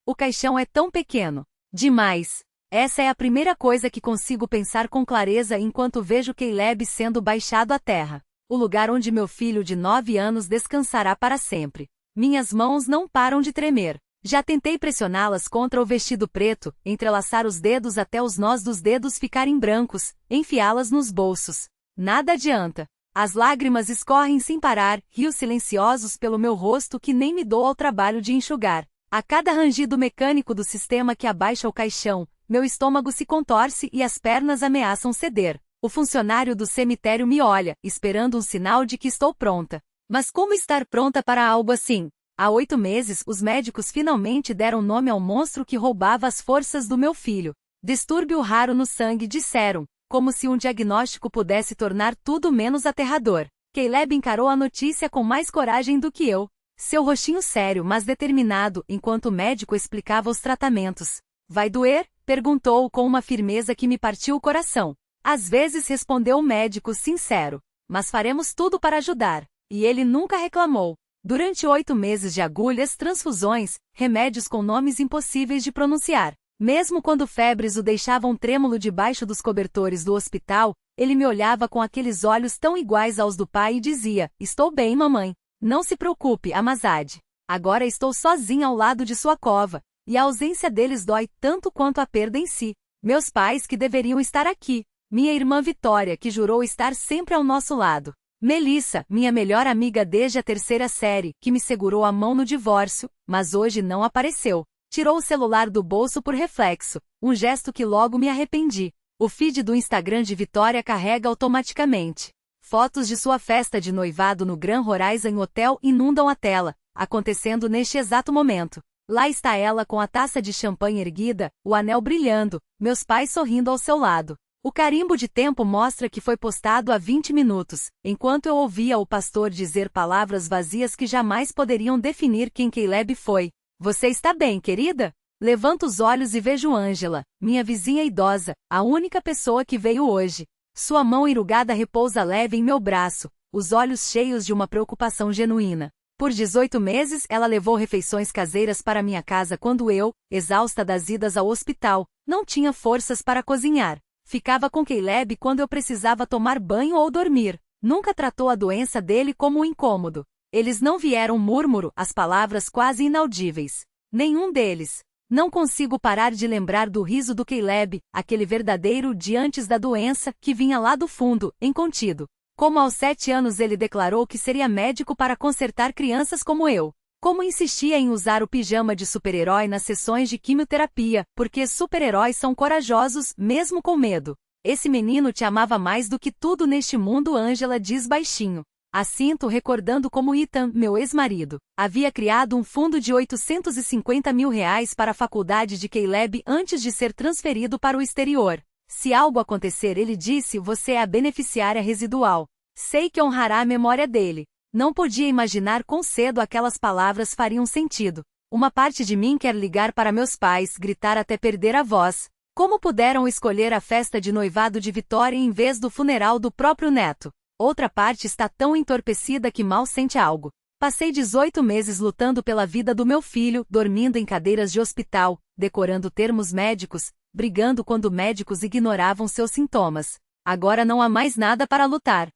O caixão é tão pequeno. Demais. Essa é a primeira coisa que consigo pensar com clareza enquanto vejo Caleb sendo baixado à terra. O lugar onde meu filho de 9 anos descansará para sempre. Minhas mãos não param de tremer. Já tentei pressioná-las contra o vestido preto, entrelaçar os dedos até os nós dos dedos ficarem brancos, enfiá-las nos bolsos. Nada adianta. As lágrimas escorrem sem parar, rios silenciosos pelo meu rosto que nem me dou ao trabalho de enxugar. A cada rangido mecânico do sistema que abaixa o caixão, meu estômago se contorce e as pernas ameaçam ceder. O funcionário do cemitério me olha, esperando um sinal de que estou pronta. Mas como estar pronta para algo assim? Há 8 meses, os médicos finalmente deram nome ao monstro que roubava as forças do meu filho. Distúrbio raro no sangue, disseram, como se um diagnóstico pudesse tornar tudo menos aterrador. Caleb encarou a notícia com mais coragem do que eu. Seu rostinho sério, mas determinado, enquanto o médico explicava os tratamentos. Vai doer? Perguntou com uma firmeza que me partiu o coração. Às vezes, respondeu o médico sincero. Mas faremos tudo para ajudar. E ele nunca reclamou. Durante 8 meses de agulhas, transfusões, remédios com nomes impossíveis de pronunciar. Mesmo quando febres o deixavam trêmulo debaixo dos cobertores do hospital, ele me olhava com aqueles olhos tão iguais aos do pai e dizia, estou bem, mamãe. Não se preocupe, Amazade. Agora estou sozinha ao lado de sua cova, e a ausência deles dói tanto quanto a perda em si. Meus pais que deveriam estar aqui. Minha irmã Vitória que jurou estar sempre ao nosso lado. Melissa, minha melhor amiga desde a 3ª série, que me segurou a mão no divórcio, mas hoje não apareceu. Tirou o celular do bolso por reflexo, um gesto que logo me arrependi. O feed do Instagram de Vitória carrega automaticamente. Fotos de sua festa de noivado no Grand Horizon Hotel inundam a tela, acontecendo neste exato momento. Lá está ela com a taça de champanhe erguida, o anel brilhando, meus pais sorrindo ao seu lado. O carimbo de tempo mostra que foi postado há 20 minutos, enquanto eu ouvia o pastor dizer palavras vazias que jamais poderiam definir quem Caleb foi. Você está bem, querida? Levanto os olhos e vejo Ângela, minha vizinha idosa, a única pessoa que veio hoje. Sua mão enrugada repousa leve em meu braço, os olhos cheios de uma preocupação genuína. Por 18 meses ela levou refeições caseiras para minha casa quando eu, exausta das idas ao hospital, não tinha forças para cozinhar. Ficava com Caleb quando eu precisava tomar banho ou dormir. Nunca tratou a doença dele como um incômodo. Eles não vieram murmuro, as palavras quase inaudíveis. Nenhum deles. Não consigo parar de lembrar do riso do Caleb, aquele verdadeiro de antes da doença, que vinha lá do fundo, incontido. Como aos 7 anos ele declarou que seria médico para consertar crianças como eu. Como insistia em usar o pijama de super-herói nas sessões de quimioterapia, porque super-heróis são corajosos, mesmo com medo. Esse menino te amava mais do que tudo neste mundo, Ângela diz baixinho. Assinto recordando como Ethan, meu ex-marido, havia criado um fundo de R$850 mil para a faculdade de Caleb antes de ser transferido para o exterior. Se algo acontecer, ele disse, você é a beneficiária residual. Sei que honrará a memória dele. Não podia imaginar quão cedo aquelas palavras fariam sentido. Uma parte de mim quer ligar para meus pais, gritar até perder a voz. Como puderam escolher a festa de noivado de Vitória em vez do funeral do próprio neto? Outra parte está tão entorpecida que mal sente algo. Passei 18 meses lutando pela vida do meu filho, dormindo em cadeiras de hospital, decorando termos médicos, brigando quando médicos ignoravam seus sintomas. Agora não há mais nada para lutar.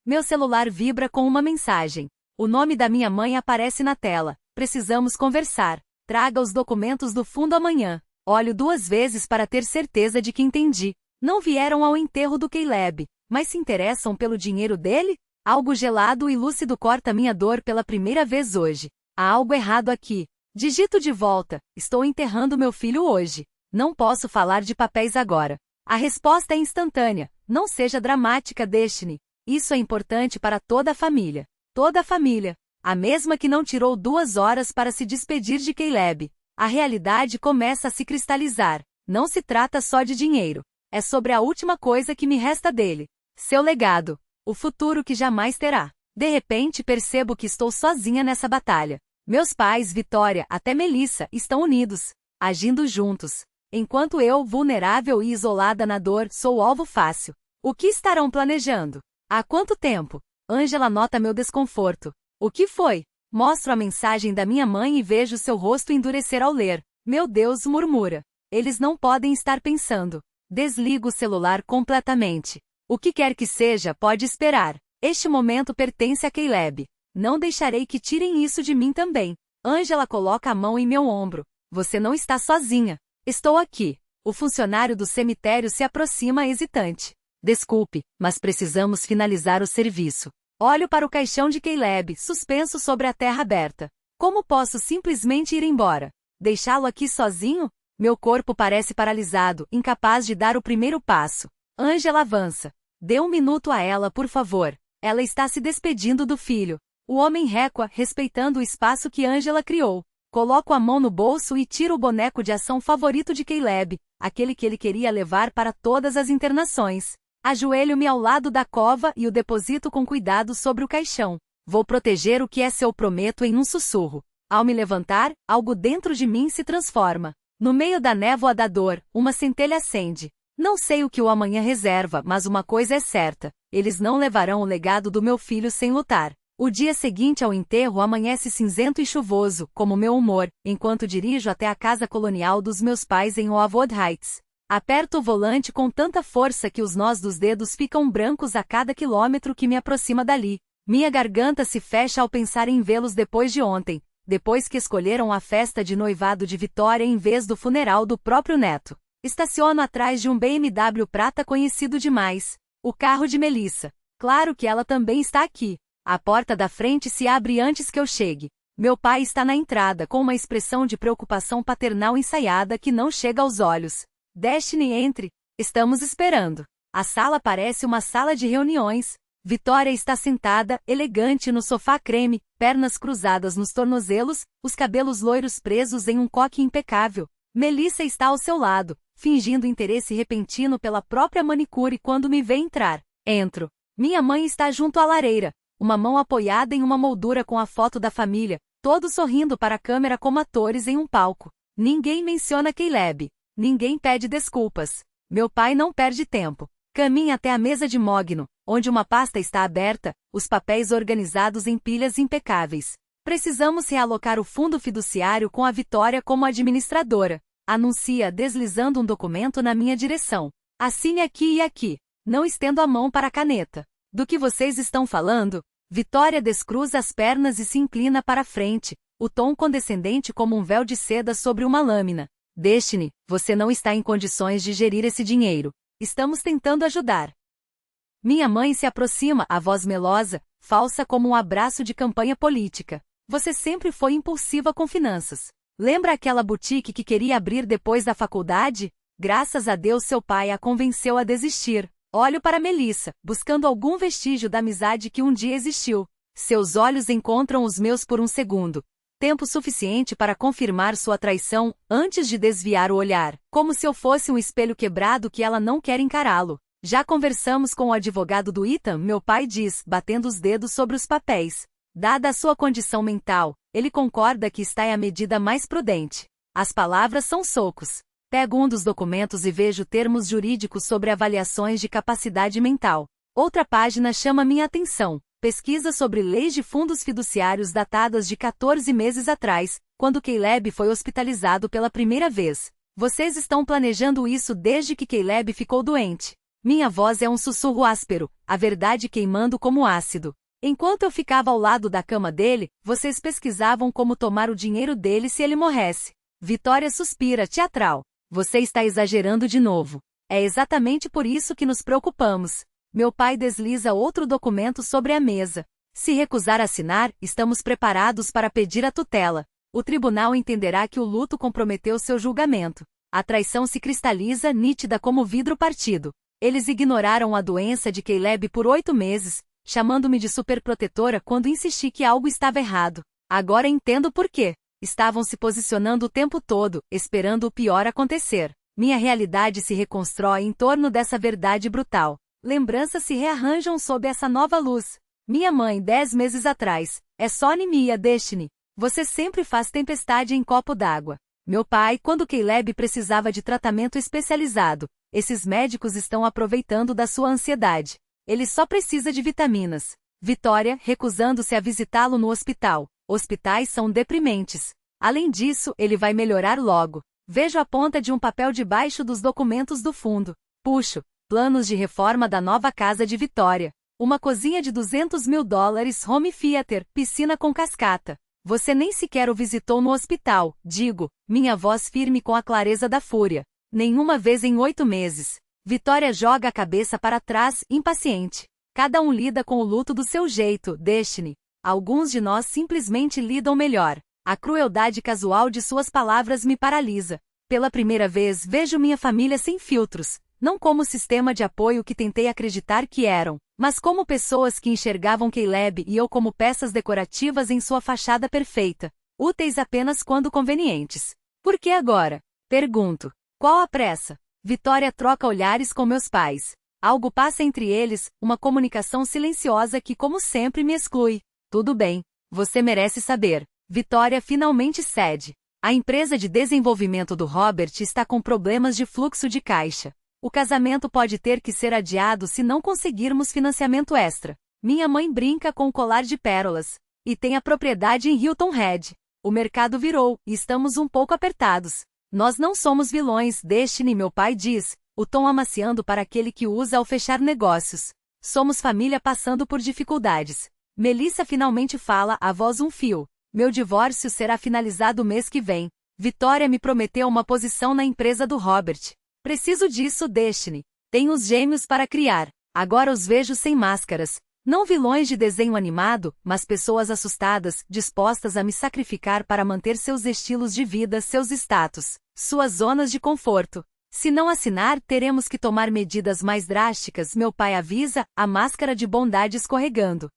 Meu celular vibra com uma mensagem. O nome da minha mãe aparece na tela. Precisamos conversar. Traga os documentos do fundo amanhã. Olho 2 vezes para ter certeza de que entendi. Não vieram ao enterro do Caleb, mas se interessam pelo dinheiro dele? Algo gelado e lúcido corta minha dor pela primeira vez hoje. Há algo errado aqui. Digito de volta. Estou enterrando meu filho hoje. Não posso falar de papéis agora. A resposta é instantânea. Não seja dramática, deixe-me. Isso é importante para toda a família. Toda a família. A mesma que não tirou 2 horas para se despedir de Caleb. A realidade começa a se cristalizar. Não se trata só de dinheiro. É sobre a última coisa que me resta dele. Seu legado. O futuro que jamais terá. De repente percebo que estou sozinha nessa batalha. Meus pais, Vitória, até Melissa, estão unidos. Agindo juntos. Enquanto eu, vulnerável e isolada na dor, sou alvo fácil. O que estarão planejando? Há quanto tempo? Ângela nota meu desconforto. O que foi? Mostro a mensagem da minha mãe e vejo seu rosto endurecer ao ler. Meu Deus, murmura. Eles não podem estar pensando. Desligo o celular completamente. O que quer que seja pode esperar. Este momento pertence a Caleb. Não deixarei que tirem isso de mim também. Angela coloca a mão em meu ombro. Você não está sozinha. Estou aqui. O funcionário do cemitério se aproxima hesitante. Desculpe, mas precisamos finalizar o serviço. Olho para o caixão de Caleb, suspenso sobre a terra aberta. Como posso simplesmente ir embora? Deixá-lo aqui sozinho? Meu corpo parece paralisado, incapaz de dar o primeiro passo. Angela avança. Dê um minuto a ela, por favor. Ela está se despedindo do filho. O homem recua, respeitando o espaço que Angela criou. Coloco a mão no bolso e tiro o boneco de ação favorito de Caleb, aquele que ele queria levar para todas as internações. Ajoelho-me ao lado da cova e o deposito com cuidado sobre o caixão. Vou proteger o que é seu, prometo em um sussurro. Ao me levantar, algo dentro de mim se transforma. No meio da névoa da dor, uma centelha acende. Não sei o que o amanhã reserva, mas uma coisa é certa. Eles não levarão o legado do meu filho sem lutar. O dia seguinte ao enterro amanhece cinzento e chuvoso, como meu humor, enquanto dirijo até a casa colonial dos meus pais em Oakwood Heights. Aperto o volante com tanta força que os nós dos dedos ficam brancos a cada quilômetro que me aproxima dali. Minha garganta se fecha ao pensar em vê-los depois de ontem, depois que escolheram a festa de noivado de Vitória em vez do funeral do próprio neto. Estaciono atrás de um BMW prata conhecido demais. O carro de Melissa. Claro que ela também está aqui. A porta da frente se abre antes que eu chegue. Meu pai está na entrada com uma expressão de preocupação paternal ensaiada que não chega aos olhos. Destiny, entre. Estamos esperando. A sala parece uma sala de reuniões. Vitória está sentada, elegante no sofá creme, pernas cruzadas nos tornozelos, os cabelos loiros presos em um coque impecável. Melissa está ao seu lado, fingindo interesse repentino pela própria manicure quando me vê entrar. Entro. Minha mãe está junto à lareira, uma mão apoiada em uma moldura com a foto da família, todos sorrindo para a câmera como atores em um palco. Ninguém menciona Caleb. Ninguém pede desculpas. Meu pai não perde tempo. Caminha até a mesa de mogno, onde uma pasta está aberta, os papéis organizados em pilhas impecáveis. Precisamos realocar o fundo fiduciário com a Vitória como administradora. Anuncia deslizando um documento na minha direção. Assine aqui e aqui. Não estendo a mão para a caneta. Do que vocês estão falando? Vitória descruza as pernas e se inclina para a frente, o tom condescendente como um véu de seda sobre uma lâmina. Destiny, você não está em condições de gerir esse dinheiro. Estamos tentando ajudar. Minha mãe se aproxima, a voz melosa, falsa como um abraço de campanha política. Você sempre foi impulsiva com finanças. Lembra aquela boutique que queria abrir depois da faculdade? Graças a Deus seu pai a convenceu a desistir. Olho para Melissa, buscando algum vestígio da amizade que um dia existiu. Seus olhos encontram os meus por um segundo. Tempo suficiente para confirmar sua traição, antes de desviar o olhar, como se eu fosse um espelho quebrado que ela não quer encará-lo. Já conversamos com o advogado do Ethan, meu pai diz, batendo os dedos sobre os papéis. Dada a sua condição mental, ele concorda que está é a medida mais prudente. As palavras são socos. Pego um dos documentos e vejo termos jurídicos sobre avaliações de capacidade mental. Outra página chama minha atenção. Pesquisa sobre leis de fundos fiduciários datadas de 14 meses atrás, quando Caleb foi hospitalizado pela primeira vez. Vocês estão planejando isso desde que Caleb ficou doente. Minha voz é um sussurro áspero, a verdade queimando como ácido. Enquanto eu ficava ao lado da cama dele, vocês pesquisavam como tomar o dinheiro dele se ele morresse. Vitória suspira, teatral. Você está exagerando de novo. É exatamente por isso que nos preocupamos. Meu pai desliza outro documento sobre a mesa. Se recusar a assinar, estamos preparados para pedir a tutela. O tribunal entenderá que o luto comprometeu seu julgamento. A traição se cristaliza, nítida como vidro partido. Eles ignoraram a doença de Caleb por 8 meses, chamando-me de superprotetora quando insisti que algo estava errado. Agora entendo por quê. Estavam se posicionando o tempo todo, esperando o pior acontecer. Minha realidade se reconstrói em torno dessa verdade brutal. Lembranças se rearranjam sob essa nova luz. Minha mãe 10 meses atrás. É só anemia, Destiny. Você sempre faz tempestade em copo d'água. Meu pai, quando Caleb precisava de tratamento especializado. Esses médicos estão aproveitando da sua ansiedade. Ele só precisa de vitaminas. Vitória, recusando-se a visitá-lo no hospital. Hospitais são deprimentes. Além disso, ele vai melhorar logo. Vejo a ponta de um papel debaixo dos documentos do fundo. Puxo. Planos de reforma da nova casa de Vitória. Uma cozinha de $200 mil, home theater, piscina com cascata. Você nem sequer o visitou no hospital, digo, minha voz firme com a clareza da fúria. Nenhuma vez em 8 meses. Vitória joga a cabeça para trás, impaciente. Cada um lida com o luto do seu jeito, Destiny. Alguns de nós simplesmente lidam melhor. A crueldade casual de suas palavras me paralisa. Pela primeira vez vejo minha família sem filtros, não como sistema de apoio que tentei acreditar que eram, mas como pessoas que enxergavam Caleb e eu como peças decorativas em sua fachada perfeita, úteis apenas quando convenientes. Por que agora? Pergunto. Qual a pressa? Vitória troca olhares com meus pais. Algo passa entre eles, uma comunicação silenciosa que como sempre me exclui. Tudo bem, você merece saber. Vitória finalmente cede. A empresa de desenvolvimento do Robert está com problemas de fluxo de caixa. O casamento pode ter que ser adiado se não conseguirmos financiamento extra. Minha mãe brinca com o colar de pérolas. E tem a propriedade em Hilton Head. O mercado virou, e estamos um pouco apertados. Nós não somos vilões, Destiny, meu pai diz, o tom amaciando para aquele que usa ao fechar negócios. Somos família passando por dificuldades. Melissa finalmente fala, a voz um fio. Meu divórcio será finalizado mês que vem. Vitória me prometeu uma posição na empresa do Robert. Preciso disso, Destiny. Tenho os gêmeos para criar. Agora os vejo sem máscaras. Não vilões de desenho animado, mas pessoas assustadas, dispostas a me sacrificar para manter seus estilos de vida, seus status, suas zonas de conforto. Se não assinar, teremos que tomar medidas mais drásticas, meu pai avisa, a máscara de bondade escorregando.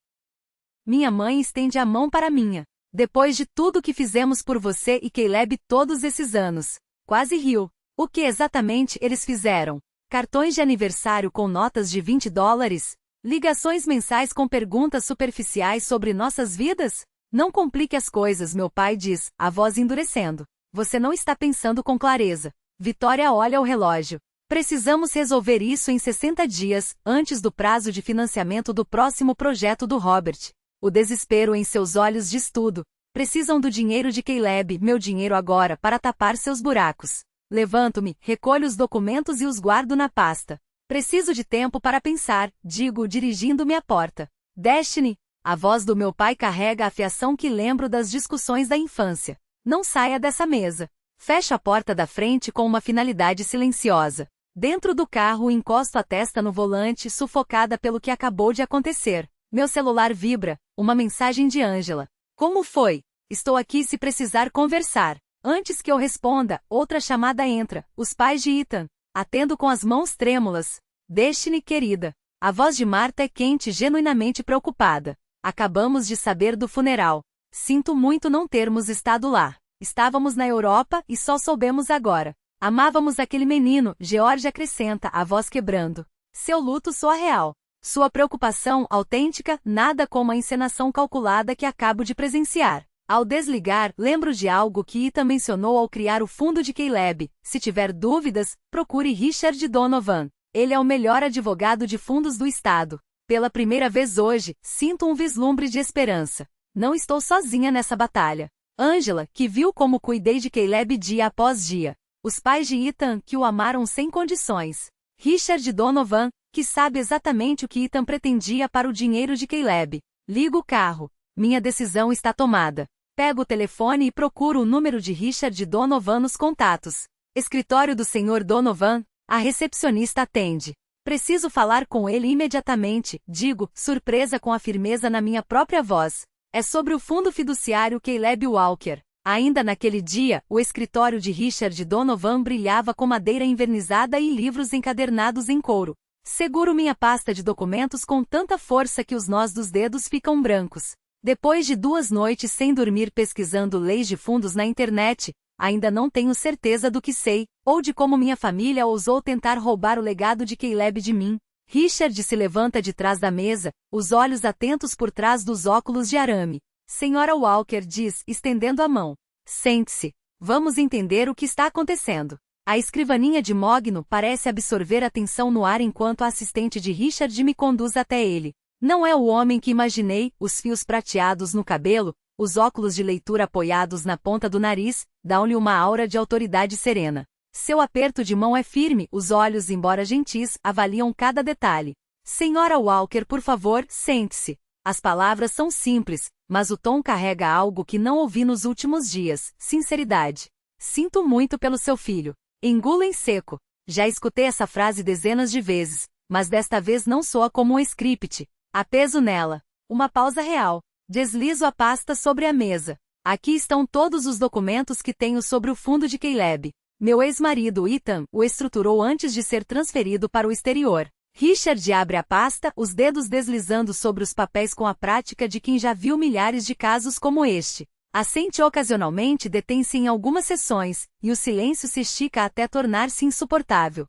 Minha mãe estende a mão para minha. Depois de tudo que fizemos por você e Caleb todos esses anos. Quase riu. O que exatamente eles fizeram? Cartões de aniversário com notas de $20? Ligações mensais com perguntas superficiais sobre nossas vidas? Não complique as coisas, meu pai diz, a voz endurecendo. Você não está pensando com clareza. Vitória olha o relógio. Precisamos resolver isso em 60 dias, antes do prazo de financiamento do próximo projeto do Robert. O desespero em seus olhos diz tudo. Precisam do dinheiro de Caleb, meu dinheiro agora, para tapar seus buracos. Levanto-me, recolho os documentos e os guardo na pasta. Preciso de tempo para pensar, digo, dirigindo-me à porta. Destiny, a voz do meu pai carrega a afiação que lembro das discussões da infância. Não saia dessa mesa. Fecho a porta da frente com uma finalidade silenciosa. Dentro do carro encosto a testa no volante, sufocada pelo que acabou de acontecer. Meu celular vibra, uma mensagem de Angela. Como foi? Estou aqui se precisar conversar. Antes que eu responda, outra chamada entra, os pais de Ethan. Atendo com as mãos trêmulas. Destiny, querida. A voz de Marta é quente, genuinamente preocupada. Acabamos de saber do funeral. Sinto muito não termos estado lá. Estávamos na Europa e só soubemos agora. Amávamos aquele menino, George acrescenta, a voz quebrando. Seu luto soa real. Sua preocupação autêntica, nada como a encenação calculada que acabo de presenciar. Ao desligar, lembro de algo que Ethan mencionou ao criar o fundo de Caleb. Se tiver dúvidas, procure Richard Donovan. Ele é o melhor advogado de fundos do estado. Pela primeira vez hoje, sinto um vislumbre de esperança. Não estou sozinha nessa batalha. Angela, que viu como cuidei de Caleb dia após dia. Os pais de Ethan, que o amaram sem condições. Richard Donovan, que sabe exatamente o que Ethan pretendia para o dinheiro de Caleb. Ligo o carro. Minha decisão está tomada. Pego o telefone e procuro o número de Richard Donovan nos contatos. Escritório do Sr. Donovan, a recepcionista atende. Preciso falar com ele imediatamente, digo, surpresa com a firmeza na minha própria voz. É sobre o fundo fiduciário Caleb Walker. Ainda naquele dia, o escritório de Richard Donovan brilhava com madeira envernizada e livros encadernados em couro. Seguro minha pasta de documentos com tanta força que os nós dos dedos ficam brancos. Depois de 2 noites sem dormir pesquisando leis de fundos na internet, ainda não tenho certeza do que sei, ou de como minha família ousou tentar roubar o legado de Caleb de mim. Richard se levanta de trás da mesa, os olhos atentos por trás dos óculos de arame. Senhora Walker diz, estendendo a mão. Sente-se. Vamos entender o que está acontecendo. A escrivaninha de mogno parece absorver a tensão no ar enquanto a assistente de Richard me conduz até ele. Não é o homem que imaginei, os fios prateados no cabelo, Os óculos de leitura apoiados na ponta do nariz dão-lhe uma aura de autoridade serena. Seu aperto de mão é firme, os olhos, embora gentis, avaliam cada detalhe. Senhora Walker, por favor, sente-se. As palavras são simples, mas o tom carrega algo que não ouvi nos últimos dias: sinceridade. Sinto muito pelo seu filho. Engula em seco. Já escutei essa frase dezenas de vezes, mas desta vez não soa como um script. Há peso nela. Uma pausa real. Deslizo a pasta sobre a mesa. Aqui estão todos os documentos que tenho sobre o fundo de Caleb. Meu ex-marido Ethan o estruturou antes de ser transferido para o exterior. Richard abre a pasta, os dedos deslizando sobre os papéis com a prática de quem já viu milhares de casos como este. Assente ocasionalmente, detém-se em algumas sessões, e o silêncio se estica até tornar-se insuportável.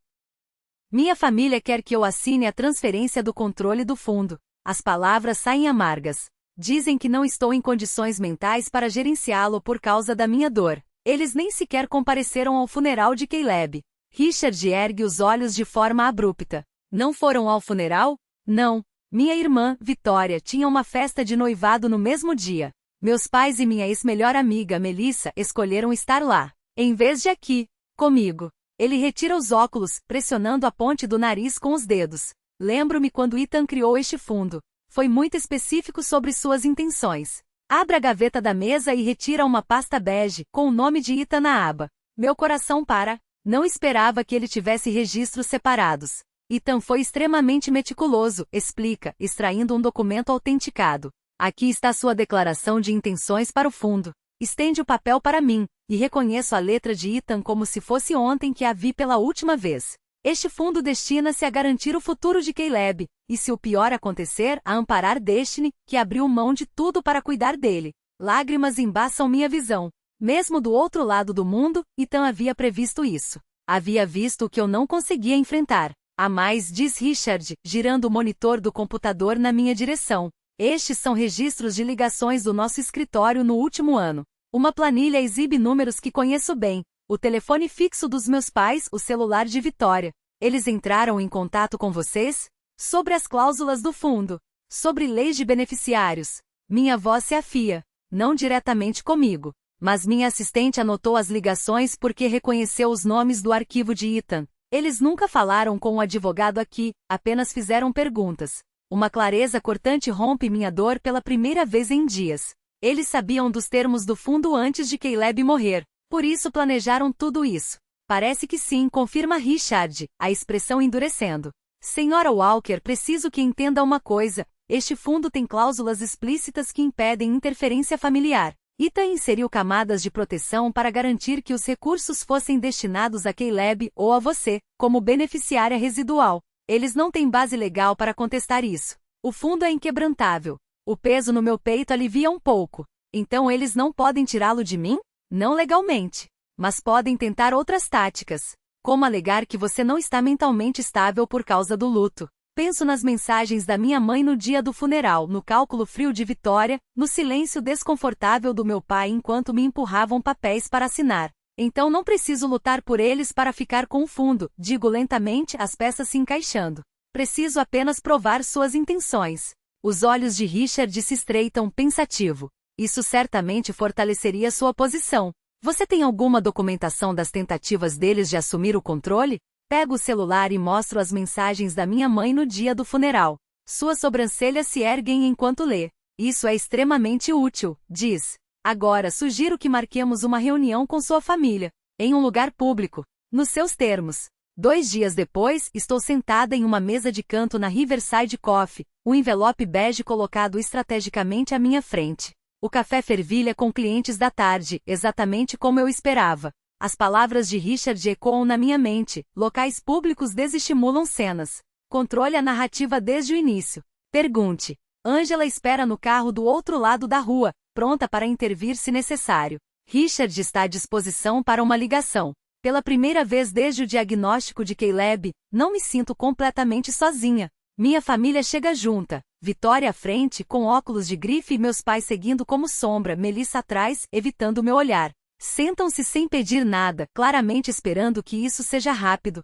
Minha família quer que eu assine a transferência do controle do fundo. As palavras saem amargas. Dizem que não estou em condições mentais para gerenciá-lo por causa da minha dor. Eles nem sequer compareceram ao funeral de Caleb. Richard ergue os olhos de forma abrupta. Não foram ao funeral? Não. Minha irmã, Vitória, tinha uma festa de noivado no mesmo dia. Meus pais e minha ex-melhor amiga, Melissa, escolheram estar lá, em vez de aqui, comigo. Ele retira os óculos, pressionando a ponte do nariz com os dedos. Lembro-me quando Ethan criou este fundo. Foi muito específico sobre suas intenções. Abre a gaveta da mesa e retira uma pasta bege, com o nome de Ethan na aba. Meu coração para. Não esperava que ele tivesse registros separados. Ethan foi extremamente meticuloso, explica, extraindo um documento autenticado. Aqui está sua declaração de intenções para o fundo. Estende o papel para mim, e reconheço a letra de Ethan como se fosse ontem que a vi pela última vez. Este fundo destina-se a garantir o futuro de Caleb, e se o pior acontecer, a amparar Destiny, que abriu mão de tudo para cuidar dele. Lágrimas embaçam minha visão. Mesmo do outro lado do mundo, Ethan havia previsto isso. Havia visto o que eu não conseguia enfrentar. A mais, diz Richard, girando o monitor do computador na minha direção. Estes são registros de ligações do nosso escritório no último ano. Uma planilha exibe números que conheço bem. O telefone fixo dos meus pais, o celular de Vitória. Eles entraram em contato com vocês? Sobre as cláusulas do fundo. Sobre leis de beneficiários. Minha voz se afia. Não diretamente comigo. Mas minha assistente anotou as ligações porque reconheceu os nomes do arquivo de Ethan. Eles nunca falaram com o advogado aqui, apenas fizeram perguntas. Uma clareza cortante rompe minha dor pela primeira vez em dias. Eles sabiam dos termos do fundo antes de Caleb morrer. Por isso planejaram tudo isso. Parece que sim, confirma Richard, a expressão endurecendo. Senhora Walker, preciso que entenda uma coisa. Este fundo tem cláusulas explícitas que impedem interferência familiar. Ethan inseriu camadas de proteção para garantir que os recursos fossem destinados a Caleb ou a você, como beneficiária residual. Eles não têm base legal para contestar isso. O fundo é inquebrantável. O peso no meu peito alivia um pouco. Então eles não podem tirá-lo de mim? Não legalmente. Mas podem tentar outras táticas. Como alegar que você não está mentalmente estável por causa do luto. Penso nas mensagens da minha mãe no dia do funeral, no cálculo frio de Vitória, no silêncio desconfortável do meu pai enquanto me empurravam papéis para assinar. Então não preciso lutar por eles para ficar com o fundo, digo lentamente, as peças se encaixando. Preciso apenas provar suas intenções. Os olhos de Richard se estreitam, pensativo. Isso certamente fortaleceria sua posição. Você tem alguma documentação das tentativas deles de assumir o controle? Pego o celular e mostro as mensagens da minha mãe no dia do funeral. Suas sobrancelhas se erguem enquanto lê. Isso é extremamente útil, diz. Agora sugiro que marquemos uma reunião com sua família, em um lugar público, nos seus termos. 2 dias depois, estou sentada em uma mesa de canto na Riverside Coffee, um envelope bege colocado estrategicamente à minha frente. O café fervilha com clientes da tarde, exatamente como eu esperava. As palavras de Richard ecoam na minha mente. Locais públicos desestimulam cenas. Controle a narrativa desde o início. Pergunte. Angela espera no carro do outro lado da rua, pronta para intervir se necessário. Richard está à disposição para uma ligação. Pela primeira vez desde o diagnóstico de Caleb, não me sinto completamente sozinha. Minha família chega junta. Vitória à frente, com óculos de grife e meus pais seguindo como sombra, Melissa atrás, evitando meu olhar. Sentam-se sem pedir nada, claramente esperando que isso seja rápido.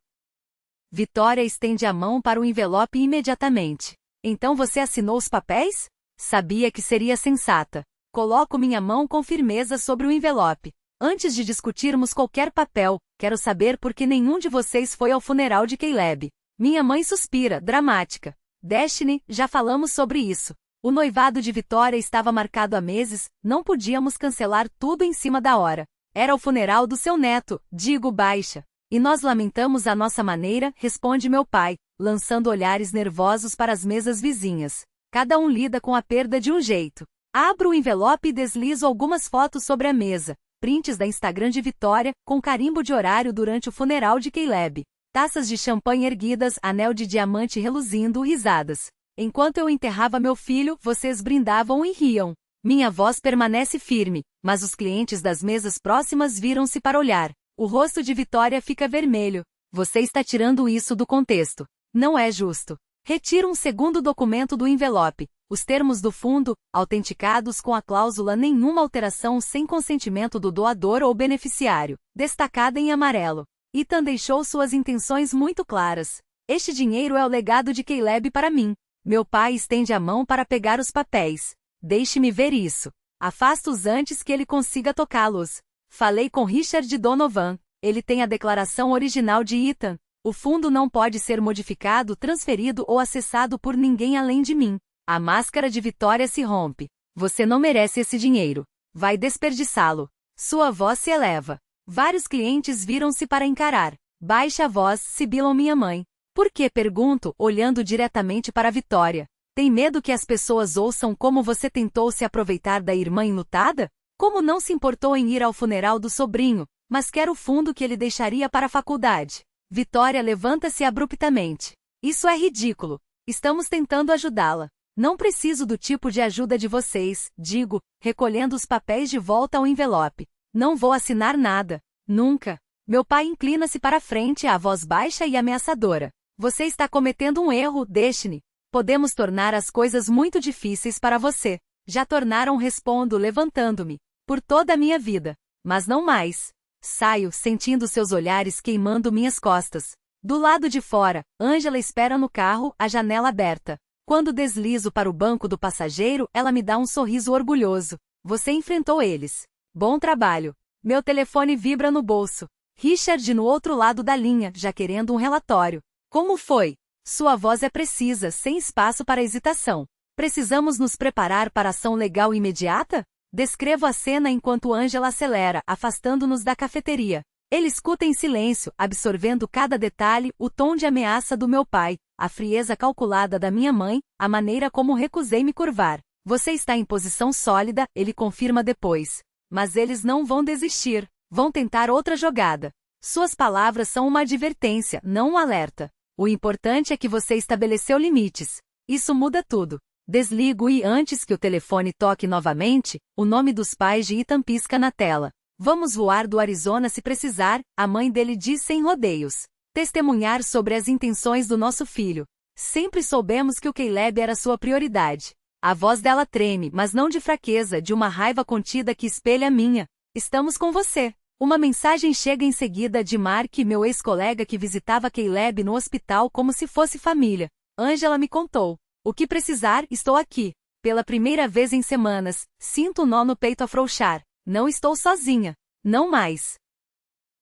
Vitória estende a mão para o envelope imediatamente. Então você assinou os papéis? Sabia que seria sensata. Coloco minha mão com firmeza sobre o envelope. Antes de discutirmos qualquer papel, quero saber por que nenhum de vocês foi ao funeral de Caleb. Minha mãe suspira, dramática. Destiny, já falamos sobre isso. O noivado de Vitória estava marcado há meses, não podíamos cancelar tudo em cima da hora. Era o funeral do seu neto, digo baixa. E nós lamentamos à nossa maneira, responde meu pai, lançando olhares nervosos para as mesas vizinhas. Cada um lida com a perda de um jeito. Abro o envelope e deslizo algumas fotos sobre a mesa. Prints da Instagram de Vitória, com carimbo de horário durante o funeral de Caleb. Taças de champanhe erguidas, anel de diamante reluzindo, risadas. Enquanto eu enterrava meu filho, vocês brindavam e riam. Minha voz permanece firme, mas os clientes das mesas próximas viram-se para olhar. O rosto de Vitória fica vermelho. Você está tirando isso do contexto. Não é justo. Retiro um segundo documento do envelope. Os termos do fundo, autenticados com a cláusula nenhuma alteração sem consentimento do doador ou beneficiário, destacada em amarelo. Ethan deixou suas intenções muito claras. Este dinheiro é o legado de Caleb para mim. Meu pai estende a mão para pegar os papéis. Deixe-me ver isso. Afasto-os antes que ele consiga tocá-los. Falei com Richard Donovan. Ele tem a declaração original de Ethan. O fundo não pode ser modificado, transferido ou acessado por ninguém além de mim. A máscara de Vitória se rompe. Você não merece esse dinheiro. Vai desperdiçá-lo. Sua voz se eleva. Vários clientes viram-se para encarar. Baixa a voz, sibilam minha mãe. Por que? Pergunto, olhando diretamente para Vitória. Tem medo que as pessoas ouçam como você tentou se aproveitar da irmã enlutada? Como não se importou em ir ao funeral do sobrinho, mas quer o fundo que ele deixaria para a faculdade? Vitória levanta-se abruptamente. Isso é ridículo. Estamos tentando ajudá-la. Não preciso do tipo de ajuda de vocês, digo, recolhendo os papéis de volta ao envelope. Não vou assinar nada. Nunca. Meu pai inclina-se para a frente, a voz baixa e ameaçadora. Você está cometendo um erro, Destiny. Podemos tornar as coisas muito difíceis para você. Já tornaram, respondo, levantando-me. Por toda a minha vida. Mas não mais. Saio, sentindo seus olhares queimando minhas costas. Do lado de fora, Angela espera no carro, a janela aberta. Quando deslizo para o banco do passageiro, ela me dá um sorriso orgulhoso. Você enfrentou eles. Bom trabalho. Meu telefone vibra no bolso. Richard no outro lado da linha, já querendo um relatório. Como foi? Sua voz é precisa, sem espaço para hesitação. Precisamos nos preparar para ação legal imediata? Descrevo a cena enquanto Angela acelera, afastando-nos da cafeteria. Ele escuta em silêncio, absorvendo cada detalhe, o tom de ameaça do meu pai, a frieza calculada da minha mãe, a maneira como recusei me curvar. Você está em posição sólida, ele confirma depois. Mas eles não vão desistir. Vão tentar outra jogada. Suas palavras são uma advertência, não um alerta. O importante é que você estabeleceu limites. Isso muda tudo. Desligo e antes que o telefone toque novamente, o nome dos pais de Ethan pisca na tela. Vamos voar do Arizona se precisar, a mãe dele diz sem rodeios. Testemunhar sobre as intenções do nosso filho. Sempre soubemos que o Caleb era sua prioridade. A voz dela treme, mas não de fraqueza, de uma raiva contida que espelha a minha. Estamos com você. Uma mensagem chega em seguida de Mark, meu ex-colega que visitava Caleb no hospital como se fosse família. Angela me contou. O que precisar, estou aqui. Pela primeira vez em semanas, sinto o nó no peito afrouxar. Não estou sozinha. Não mais.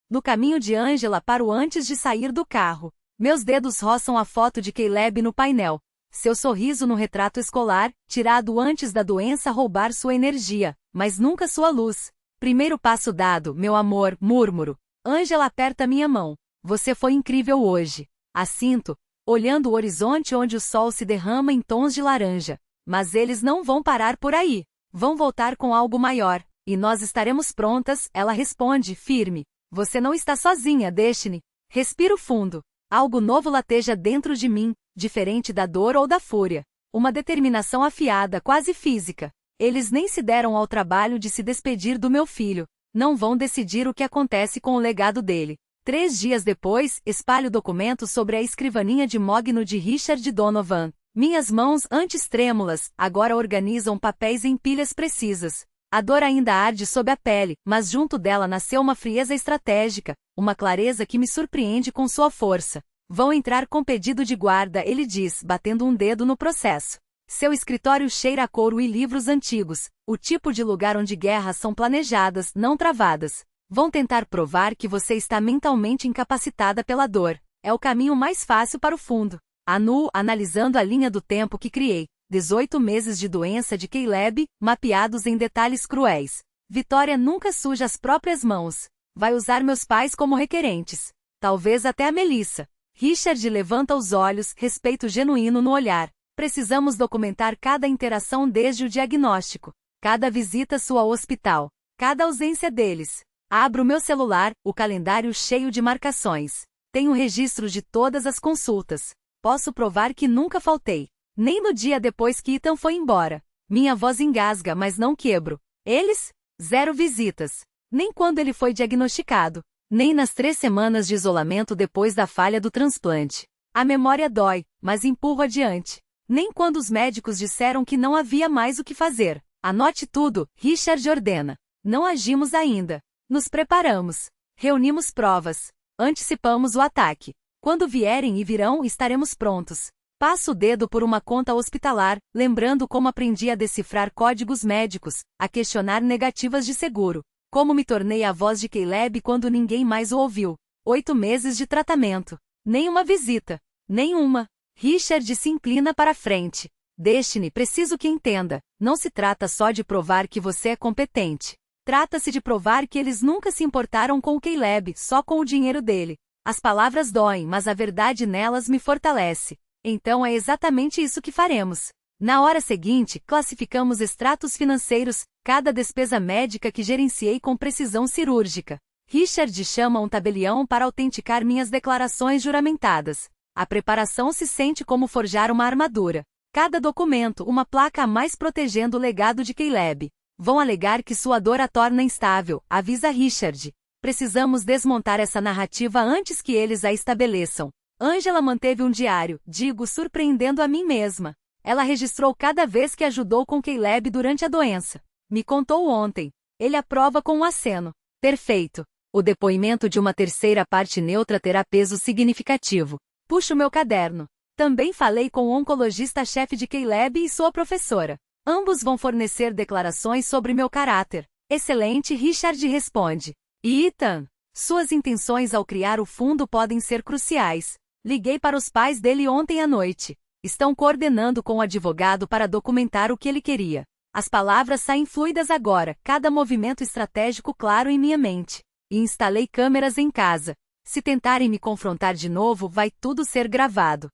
No caminho de Angela paro antes de sair do carro. Meus dedos roçam a foto de Caleb no painel. Seu sorriso no retrato escolar, tirado antes da doença roubar sua energia, mas nunca sua luz. Primeiro passo dado, meu amor, murmuro. Angela aperta minha mão. Você foi incrível hoje. Assinto, olhando o horizonte onde o sol se derrama em tons de laranja. Mas eles não vão parar por aí. Vão voltar com algo maior. E nós estaremos prontas, ela responde, firme. Você não está sozinha, Destiny. Respiro fundo. Algo novo lateja dentro de mim, diferente da dor ou da fúria. Uma determinação afiada, quase física. Eles nem se deram ao trabalho de se despedir do meu filho. Não vão decidir o que acontece com o legado dele. 3 dias depois, espalho documentos sobre a escrivaninha de mogno de Richard Donovan. Minhas mãos, antes trêmulas, agora organizam papéis em pilhas precisas. A dor ainda arde sob a pele, mas junto dela nasceu uma frieza estratégica, uma clareza que me surpreende com sua força. Vão entrar com pedido de guarda, ele diz, batendo um dedo no processo. Seu escritório cheira a couro e livros antigos, o tipo de lugar onde guerras são planejadas, não travadas. Vão tentar provar que você está mentalmente incapacitada pela dor. É o caminho mais fácil para o fundo. Anu, analisando a linha do tempo que criei. 18 meses de doença de Caleb, mapeados em detalhes cruéis. Vitória nunca suja as próprias mãos. Vai usar meus pais como requerentes. Talvez até a Melissa. Richard levanta os olhos, respeito genuíno no olhar. Precisamos documentar cada interação desde o diagnóstico. Cada visita sua ao hospital. Cada ausência deles. Abro meu celular, o calendário cheio de marcações. Tenho registro de todas as consultas. Posso provar que nunca faltei. Nem no dia depois que Ethan foi embora. Minha voz engasga, mas não quebro. Eles? 0 visitas. Nem quando ele foi diagnosticado. Nem nas 3 semanas de isolamento depois da falha do transplante. A memória dói, mas empurro adiante. Nem quando os médicos disseram que não havia mais o que fazer. Anote tudo, Richard ordena. Não agimos ainda. Nos preparamos. Reunimos provas. Antecipamos o ataque. Quando vierem e virão, estaremos prontos. Passo o dedo por uma conta hospitalar, lembrando como aprendi a decifrar códigos médicos, a questionar negativas de seguro. Como me tornei a voz de Caleb quando ninguém mais o ouviu. 8 meses de tratamento. Nenhuma visita. Nenhuma. Richard se inclina para a frente. Destiny, preciso que entenda. Não se trata só de provar que você é competente. Trata-se de provar que eles nunca se importaram com o Caleb, só com o dinheiro dele. As palavras doem, mas a verdade nelas me fortalece. Então é exatamente isso que faremos. Na hora seguinte, classificamos extratos financeiros, cada despesa médica que gerenciei com precisão cirúrgica. Richard chama um tabelião para autenticar minhas declarações juramentadas. A preparação se sente como forjar uma armadura. Cada documento, uma placa a mais protegendo o legado de Caleb. Vão alegar que sua dor a torna instável, avisa Richard. Precisamos desmontar essa narrativa antes que eles a estabeleçam. Angela manteve um diário, digo surpreendendo a mim mesma. Ela registrou cada vez que ajudou com Caleb durante a doença. Me contou ontem. Ele aprova com um aceno. Perfeito. O depoimento de uma terceira parte neutra terá peso significativo. Puxo meu caderno. Também falei com o oncologista-chefe de Caleb e sua professora. Ambos vão fornecer declarações sobre meu caráter. Excelente, Richard responde. E Ethan? Suas intenções ao criar o fundo podem ser cruciais. Liguei para os pais dele ontem à noite. Estão coordenando com o advogado para documentar o que ele queria. As palavras saem fluidas agora, cada movimento estratégico claro em minha mente. E instalei câmeras em casa. Se tentarem me confrontar de novo, vai tudo ser gravado.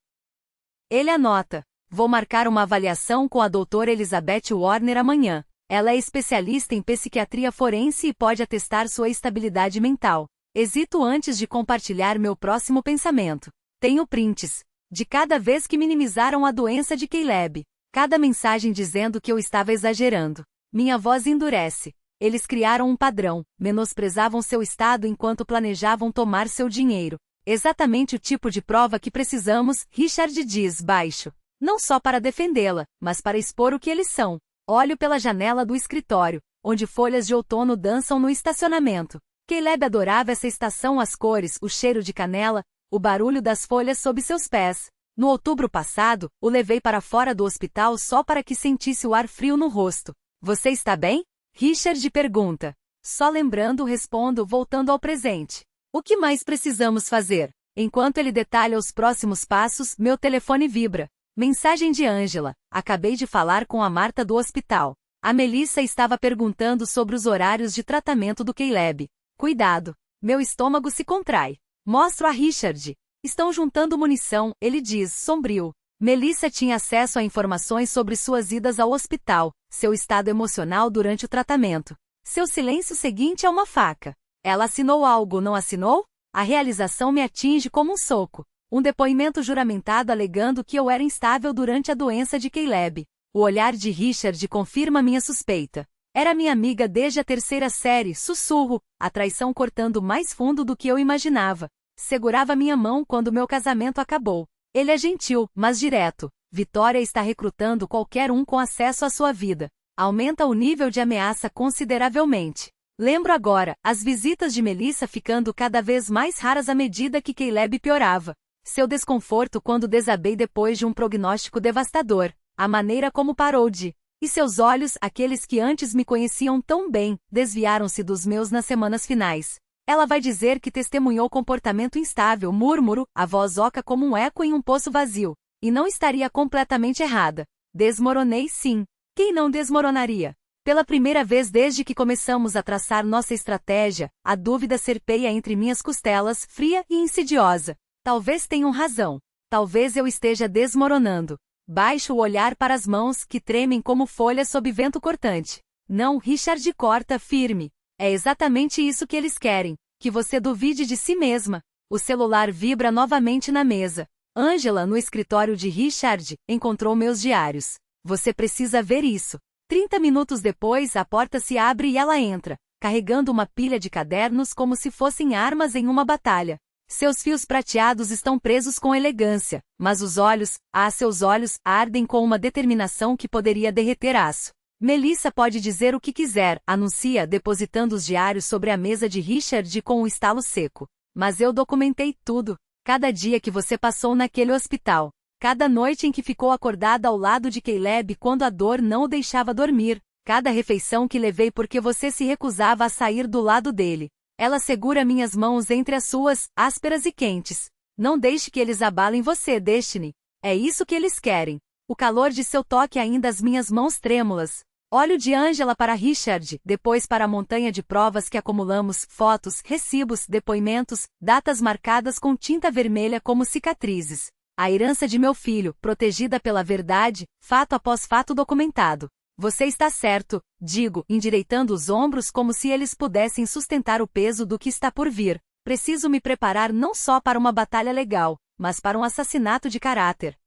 Ele anota. Vou marcar uma avaliação com a doutora Elizabeth Warner amanhã. Ela é especialista em psiquiatria forense e pode atestar sua estabilidade mental. Hesito antes de compartilhar meu próximo pensamento. Tenho prints. De cada vez que minimizaram a doença de Caleb. Cada mensagem dizendo que eu estava exagerando. Minha voz endurece. Eles criaram um padrão, menosprezavam seu estado enquanto planejavam tomar seu dinheiro. Exatamente o tipo de prova que precisamos, Richard diz baixo. Não só para defendê-la, mas para expor o que eles são. Olho pela janela do escritório, onde folhas de outono dançam no estacionamento. Caleb adorava essa estação, as cores, o cheiro de canela, o barulho das folhas sob seus pés. No outubro passado, o levei para fora do hospital só para que sentisse o ar frio no rosto. Você está bem? Richard pergunta. Só lembrando, respondo, voltando ao presente. O que mais precisamos fazer? Enquanto ele detalha os próximos passos, meu telefone vibra. Mensagem de Angela. Acabei de falar com a Marta do hospital. A Melissa estava perguntando sobre os horários de tratamento do Caleb. Cuidado. Meu estômago se contrai. Mostro a Richard. Estão juntando munição, ele diz, sombrio. Melissa tinha acesso a informações sobre suas idas ao hospital, seu estado emocional durante o tratamento. Seu silêncio seguinte é uma faca. Ela assinou algo, não assinou? A realização me atinge como um soco. Um depoimento juramentado alegando que eu era instável durante a doença de Caleb. O olhar de Richard confirma minha suspeita. Era minha amiga desde a 3ª série, sussurro, a traição cortando mais fundo do que eu imaginava. Segurava minha mão quando meu casamento acabou. Ele é gentil, mas direto. Vitória está recrutando qualquer um com acesso à sua vida. Aumenta o nível de ameaça consideravelmente. Lembro agora, as visitas de Melissa ficando cada vez mais raras à medida que Caleb piorava. Seu desconforto quando desabei depois de um prognóstico devastador. a maneira como parou de... E seus olhos, aqueles que antes me conheciam tão bem, desviaram-se dos meus nas semanas finais. Ela vai dizer que testemunhou comportamento instável, murmuro, a voz oca como um eco em um poço vazio. E não estaria completamente errada. Desmoronei sim. Quem não desmoronaria? Pela primeira vez desde que começamos a traçar nossa estratégia, a dúvida serpeia entre minhas costelas, fria e insidiosa. Talvez tenham razão. Talvez eu esteja desmoronando. Baixo o olhar para as mãos que tremem como folhas sob vento cortante. Não, Richard, corta firme. É exatamente isso que eles querem, que você duvide de si mesma. O celular vibra novamente na mesa. Angela, no escritório de Richard, encontrou meus diários. Você precisa ver isso. 30 minutos depois, a porta se abre e ela entra, carregando uma pilha de cadernos como se fossem armas em uma batalha. Seus fios prateados estão presos com elegância, mas os olhos, seus olhos, ardem com uma determinação que poderia derreter aço. Melissa pode dizer o que quiser, anuncia, depositando os diários sobre a mesa de Richard com um estalo seco. Mas eu documentei tudo. Cada dia que você passou naquele hospital. Cada noite em que ficou acordada ao lado de Caleb quando a dor não o deixava dormir. Cada refeição que levei porque você se recusava a sair do lado dele. Ela segura minhas mãos entre as suas, ásperas e quentes. Não deixe que eles abalem você, Destiny. É isso que eles querem. O calor de seu toque ainda as minhas mãos trêmulas. Olho de Angela para Richard, depois para a montanha de provas que acumulamos, fotos, recibos, depoimentos, datas marcadas com tinta vermelha como cicatrizes. A herança de meu filho, protegida pela verdade, fato após fato documentado. Você está certo, digo, endireitando os ombros como se eles pudessem sustentar o peso do que está por vir. Preciso me preparar não só para uma batalha legal, mas para um assassinato de caráter.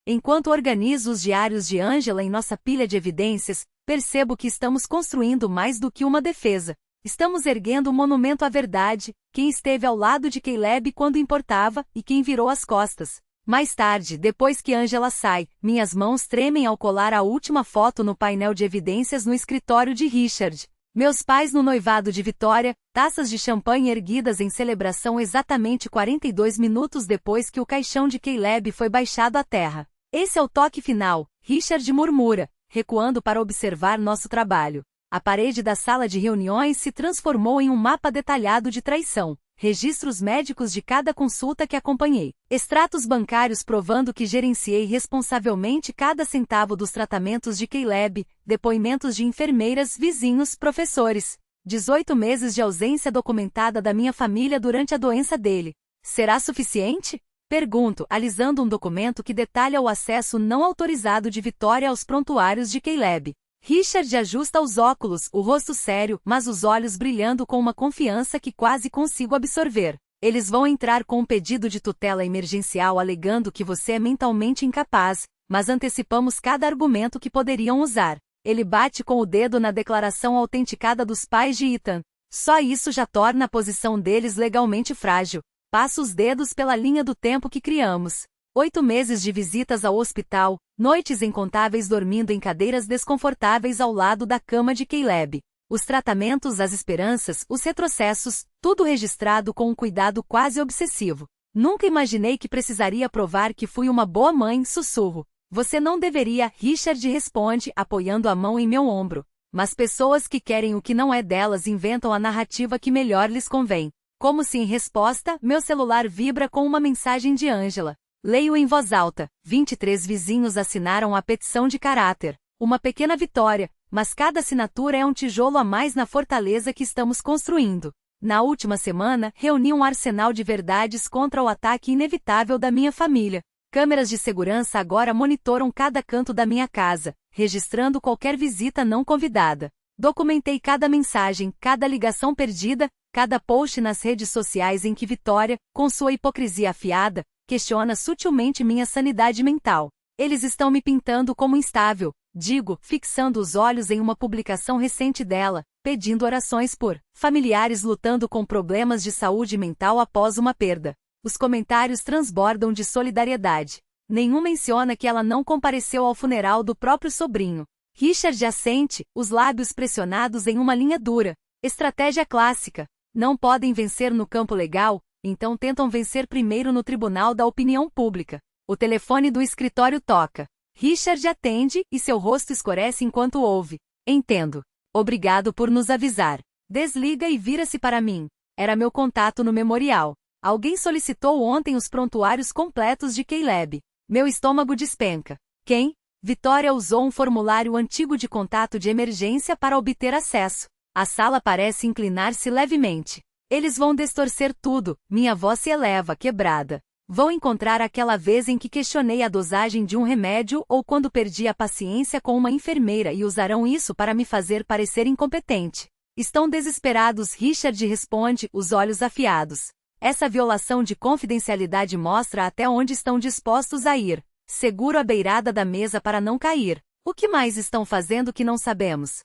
Enquanto organizo os diários de Angela em nossa pilha de evidências, percebo que estamos construindo mais do que uma defesa. Estamos erguendo um monumento à verdade, quem esteve ao lado de Caleb quando importava, e quem virou as costas. Mais tarde, depois que Angela sai, minhas mãos tremem ao colar a última foto no painel de evidências no escritório de Richard. Meus pais no noivado de Vitória, taças de champanhe erguidas em celebração exatamente 42 minutos depois que o caixão de Caleb foi baixado à terra. Esse é o toque final, Richard murmura, recuando para observar nosso trabalho. A parede da sala de reuniões se transformou em um mapa detalhado de traição. Registros médicos de cada consulta que acompanhei. Extratos bancários provando que gerenciei responsavelmente cada centavo dos tratamentos de Caleb, depoimentos de enfermeiras, vizinhos, professores. 18 meses de ausência documentada da minha família durante a doença dele. Será suficiente? Pergunto, alisando um documento que detalha o acesso não autorizado de Vitória aos prontuários de Caleb. Richard ajusta os óculos, o rosto sério, mas os olhos brilhando com uma confiança que quase consigo absorver. Eles vão entrar com um pedido de tutela emergencial alegando que você é mentalmente incapaz, mas antecipamos cada argumento que poderiam usar. Ele bate com o dedo na declaração autenticada dos pais de Ethan. Só isso já torna a posição deles legalmente frágil. Passo os dedos pela linha do tempo que criamos. 8 meses de visitas ao hospital, noites incontáveis dormindo em cadeiras desconfortáveis ao lado da cama de Caleb. Os tratamentos, as esperanças, os retrocessos, tudo registrado com um cuidado quase obsessivo. Nunca imaginei que precisaria provar que fui uma boa mãe, sussurro. Você não deveria, Richard responde, apoiando a mão em meu ombro. Mas pessoas que querem o que não é delas inventam a narrativa que melhor lhes convém. Como se em resposta, meu celular vibra com uma mensagem de Angela. Leio em voz alta. 23 vizinhos assinaram a petição de caráter. Uma pequena vitória, mas cada assinatura é um tijolo a mais na fortaleza que estamos construindo. Na última semana, reuni um arsenal de verdades contra o ataque inevitável da minha família. Câmeras de segurança agora monitoram cada canto da minha casa, registrando qualquer visita não convidada. Documentei cada mensagem, cada ligação perdida, cada post nas redes sociais em que Vitória, com sua hipocrisia afiada, questiona sutilmente minha sanidade mental. Eles estão me pintando como instável, digo, fixando os olhos em uma publicação recente dela, pedindo orações por familiares lutando com problemas de saúde mental após uma perda. Os comentários transbordam de solidariedade. Nenhum menciona que ela não compareceu ao funeral do próprio sobrinho. Richard assente, os lábios pressionados em uma linha dura. Estratégia clássica. Não podem vencer no campo legal, então tentam vencer primeiro no tribunal da opinião pública. O telefone do escritório toca. Richard atende, e seu rosto escurece enquanto ouve. Entendo. Obrigado por nos avisar. Desliga e vira-se para mim. Era meu contato no memorial. Alguém solicitou ontem os prontuários completos de Caleb. Meu estômago despenca. Quem? Vitória usou um formulário antigo de contato de emergência para obter acesso. A sala parece inclinar-se levemente. Eles vão distorcer tudo, minha voz se eleva, quebrada. Vão encontrar aquela vez em que questionei a dosagem de um remédio ou quando perdi a paciência com uma enfermeira e usarão isso para me fazer parecer incompetente. Estão desesperados, Richard responde, os olhos afiados. Essa violação de confidencialidade mostra até onde estão dispostos a ir. Seguro a beirada da mesa para não cair. O que mais estão fazendo que não sabemos?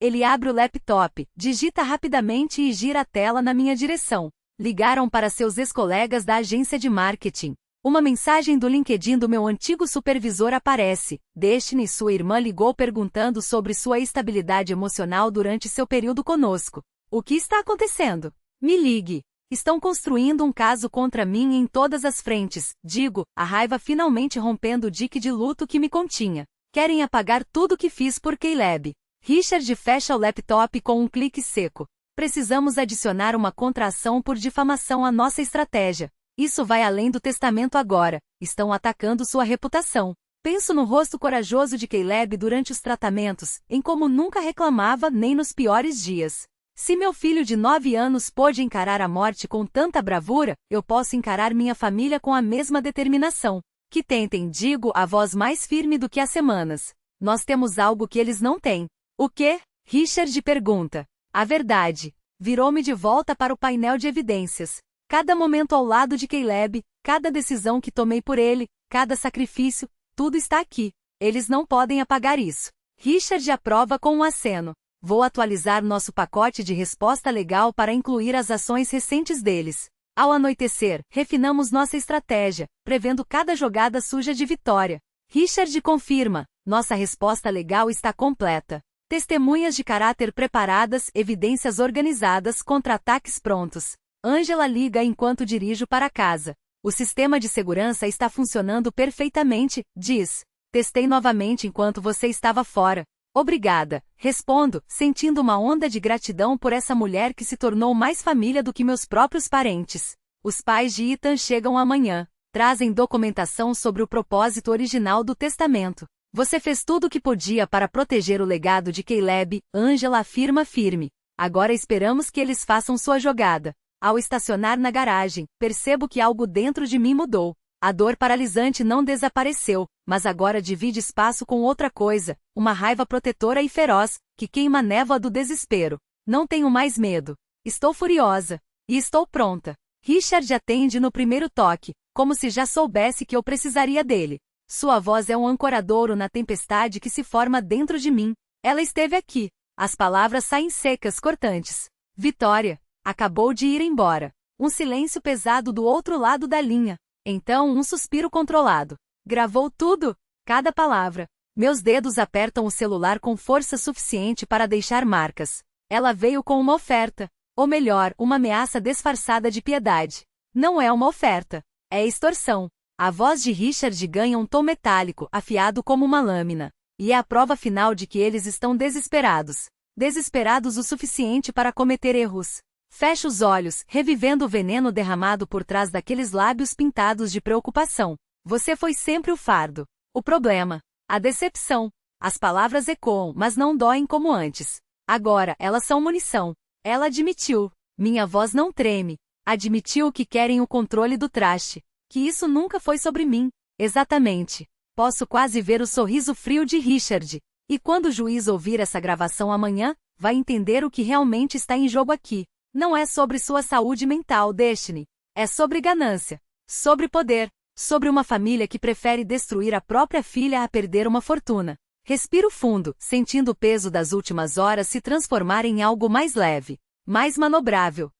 Ele abre o laptop, digita rapidamente e gira a tela na minha direção. Ligaram para seus ex-colegas da agência de marketing. Uma mensagem do LinkedIn do meu antigo supervisor aparece. Destiny, sua irmã ligou perguntando sobre sua estabilidade emocional durante seu período conosco. O que está acontecendo? Me ligue. Estão construindo um caso contra mim em todas as frentes, digo, a raiva finalmente rompendo o dique de luto que me continha. Querem apagar tudo que fiz por Caleb. Richard fecha o laptop com um clique seco. Precisamos adicionar uma contração por difamação à nossa estratégia. Isso vai além do testamento agora. Estão atacando sua reputação. Penso no rosto corajoso de Caleb durante os tratamentos, em como nunca reclamava nem nos piores dias. Se meu filho de 9 anos pôde encarar a morte com tanta bravura, eu posso encarar minha família com a mesma determinação. Que tentem, digo, a voz mais firme do que há semanas. Nós temos algo que eles não têm. O quê? Richard pergunta. A verdade. Virou-me de volta para o painel de evidências. Cada momento ao lado de Caleb, cada decisão que tomei por ele, cada sacrifício, tudo está aqui. Eles não podem apagar isso. Richard aprova com um aceno. Vou atualizar nosso pacote de resposta legal para incluir as ações recentes deles. Ao anoitecer, refinamos nossa estratégia, prevendo cada jogada suja de vitória. Richard confirma. Nossa resposta legal está completa. Testemunhas de caráter preparadas, evidências organizadas, contra-ataques prontos. Angela liga enquanto dirijo para casa. O sistema de segurança está funcionando perfeitamente, diz. Testei novamente enquanto você estava fora. Obrigada, respondo, sentindo uma onda de gratidão por essa mulher que se tornou mais família do que meus próprios parentes. Os pais de Ethan chegam amanhã. Trazem documentação sobre o propósito original do testamento. Você fez tudo o que podia para proteger o legado de Caleb, Angela afirma firme. Agora esperamos que eles façam sua jogada. Ao estacionar na garagem, percebo que algo dentro de mim mudou. A dor paralisante não desapareceu, mas agora divide espaço com outra coisa, uma raiva protetora e feroz, que queima a névoa do desespero. Não tenho mais medo. Estou furiosa. E estou pronta. Richard atende no primeiro toque, como se já soubesse que eu precisaria dele. Sua voz é um ancoradouro na tempestade que se forma dentro de mim. Ela esteve aqui. As palavras saem secas, cortantes. Vitória. Acabou de ir embora. Um silêncio pesado do outro lado da linha. Então um suspiro controlado. Gravou tudo? Cada palavra. Meus dedos apertam o celular com força suficiente para deixar marcas. Ela veio com uma oferta. Ou melhor, uma ameaça disfarçada de piedade. Não é uma oferta. É extorsão. A voz de Richard ganha um tom metálico, afiado como uma lâmina. E é a prova final de que eles estão desesperados. Desesperados o suficiente para cometer erros. Fecho os olhos, revivendo o veneno derramado por trás daqueles lábios pintados de preocupação. Você foi sempre o fardo. O problema. A decepção. As palavras ecoam, mas não doem como antes. Agora, elas são munição. Ela admitiu. Minha voz não treme. Admitiu que querem o controle do traste. Que isso nunca foi sobre mim. Exatamente. Posso quase ver o sorriso frio de Richard. E quando o juiz ouvir essa gravação amanhã, vai entender o que realmente está em jogo aqui. Não é sobre sua saúde mental, Destiny. É sobre ganância. Sobre poder. Sobre uma família que prefere destruir a própria filha a perder uma fortuna. Respiro fundo, sentindo o peso das últimas horas se transformar em algo mais leve. Mais manobrável.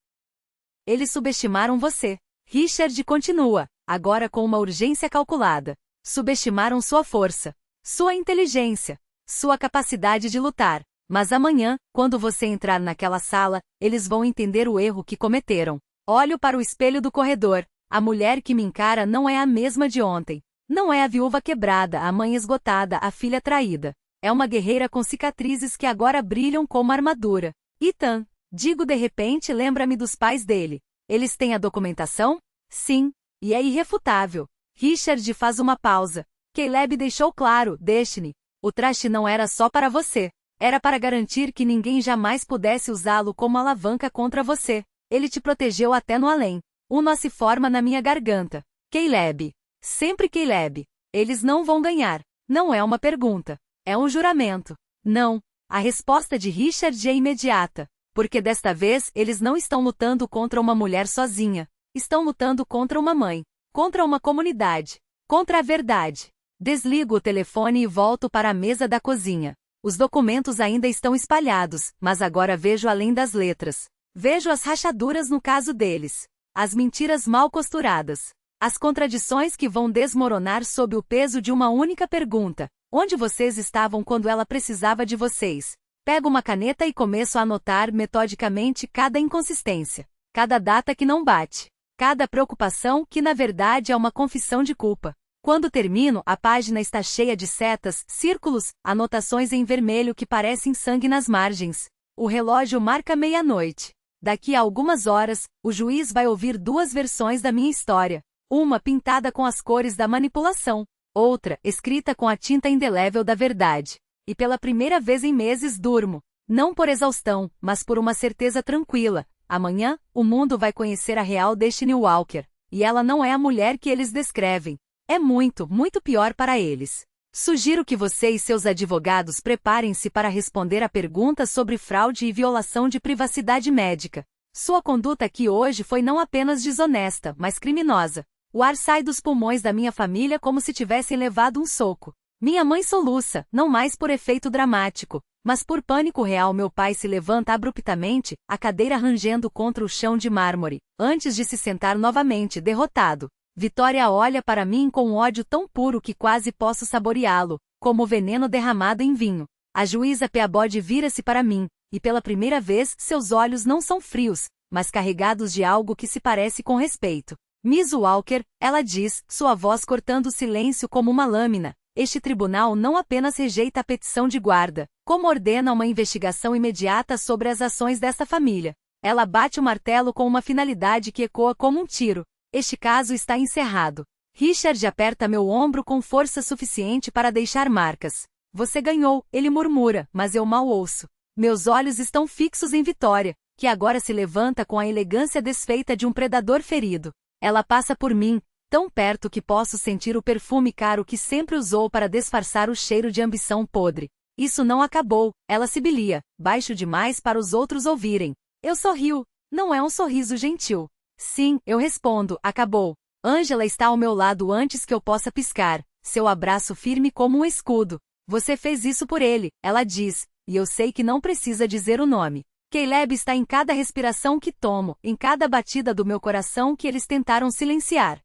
Eles subestimaram você. Richard continua, agora com uma urgência calculada. Subestimaram sua força. Sua inteligência. Sua capacidade de lutar. Mas amanhã, quando você entrar naquela sala, eles vão entender o erro que cometeram. Olho para o espelho do corredor. A mulher que me encara não é a mesma de ontem. Não é a viúva quebrada, a mãe esgotada, a filha traída. É uma guerreira com cicatrizes que agora brilham como armadura. Ethan, digo de repente, lembra-me dos pais dele. Eles têm a documentação? Sim, e é irrefutável. Richard faz uma pausa. Caleb deixou claro, Destiny. O traste não era só para você. Era para garantir que ninguém jamais pudesse usá-lo como alavanca contra você. Ele te protegeu até no além. Um nó se forma na minha garganta. Caleb. Sempre Caleb. Eles não vão ganhar. Não é uma pergunta. É um juramento. Não. A resposta de Richard é imediata. Porque desta vez eles não estão lutando contra uma mulher sozinha. Estão lutando contra uma mãe. Contra uma comunidade. Contra a verdade. Desligo o telefone e volto para a mesa da cozinha. Os documentos ainda estão espalhados, mas agora vejo além das letras. Vejo as rachaduras no caso deles. As mentiras mal costuradas. As contradições que vão desmoronar sob o peso de uma única pergunta. Onde vocês estavam quando ela precisava de vocês? Pego uma caneta e começo a anotar metodicamente cada inconsistência. Cada data que não bate. Cada preocupação que na verdade é uma confissão de culpa. Quando termino, a página está cheia de setas, círculos, anotações em vermelho que parecem sangue nas margens. O relógio marca meia-noite. Daqui a algumas horas, o juiz vai ouvir duas versões da minha história. Uma pintada com as cores da manipulação. Outra, escrita com a tinta indelével da verdade. E pela primeira vez em meses durmo. Não por exaustão, mas por uma certeza tranquila. Amanhã, o mundo vai conhecer a real Destiny Walker. E ela não é a mulher que eles descrevem. É muito, muito pior para eles. Sugiro que você e seus advogados preparem-se para responder a perguntas sobre fraude e violação de privacidade médica. Sua conduta aqui hoje foi não apenas desonesta, mas criminosa. O ar sai dos pulmões da minha família como se tivessem levado um soco. Minha mãe soluça, não mais por efeito dramático, mas por pânico real. Meu pai se levanta abruptamente, a cadeira rangendo contra o chão de mármore, antes de se sentar novamente, derrotado. Vitória olha para mim com um ódio tão puro que quase posso saboreá-lo, como veneno derramado em vinho. A juíza Peabody vira-se para mim, e pela primeira vez seus olhos não são frios, mas carregados de algo que se parece com respeito. Miss Walker, ela diz, sua voz cortando o silêncio como uma lâmina, este tribunal não apenas rejeita a petição de guarda, como ordena uma investigação imediata sobre as ações desta família. Ela bate o martelo com uma finalidade que ecoa como um tiro. Este caso está encerrado. Richard aperta meu ombro com força suficiente para deixar marcas. Você ganhou, ele murmura, mas eu mal ouço. Meus olhos estão fixos em Vitória, que agora se levanta com a elegância desfeita de um predador ferido. Ela passa por mim, tão perto que posso sentir o perfume caro que sempre usou para disfarçar o cheiro de ambição podre. Isso não acabou, ela sibilia, baixo demais para os outros ouvirem. Eu sorrio. Não é um sorriso gentil. Sim, eu respondo, acabou. Angela está ao meu lado antes que eu possa piscar, seu abraço firme como um escudo. Você fez isso por ele, ela diz, e eu sei que não precisa dizer o nome. Caleb está em cada respiração que tomo, em cada batida do meu coração que eles tentaram silenciar.